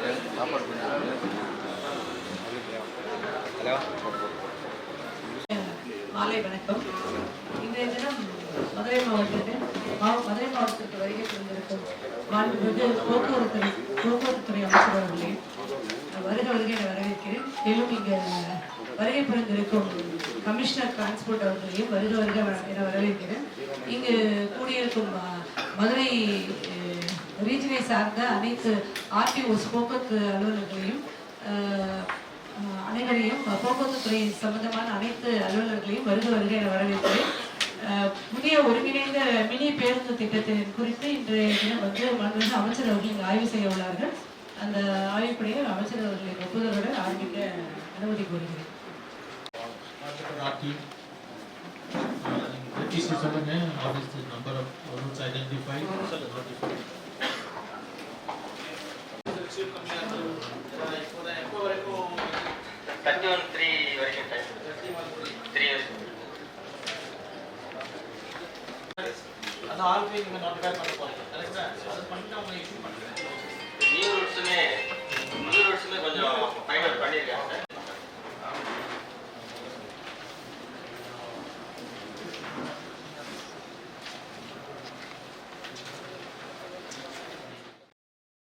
Hello, மாலை வணக்கம். இன்றைய தினம் மதுரை மாவட்டத்திற்கு வருகை புரிந்திருக்கும் மாண்புமிகு போக்குவரத்துறை அமைச்சர் அவர்களே வருக என வரவேற்கிறேன். மேலும் இங்கு வருகை புரிந்திருக்கும் கமிஷனர் டிரான்ஸ்போர்ட் அவர்களையும் வருக என வரவேற்கிறேன். இங்கு கூடியிருக்கும் மதுரை ரீஜனை சார்ந்த அனைத்து ஆர்டிஓஸ் போக்குவரத்து அலுவலர்களையும் அனைவரையும் போக்குவரத்துத்துறை சம்பந்தமான அனைத்து அலுவலர்களையும் வருக என வரவேற்கிறேன். புதிய ஒருங்கிணைந்த மினி பேருந்து திட்டத்தின் குறித்து இன்றைய தினம் மாண்புமிகு அமைச்சர் அவர்கள் இங்கு ஆய்வு செய்ய உள்ளார்கள். அந்த ஆய்வுப்படியை அமைச்சர் அவர்களின் ஒப்புதலுடன் ஆரம்பிக்க அனுமதி கோருகிறேன். அது ஆல்ரெடி நீங்க நோட்டிஃபை பண்ண போறீங்க. கரெக்ட்டா? அது பண்ணிட்டு அவங்க இஷ்யூ பண்ணுங்க.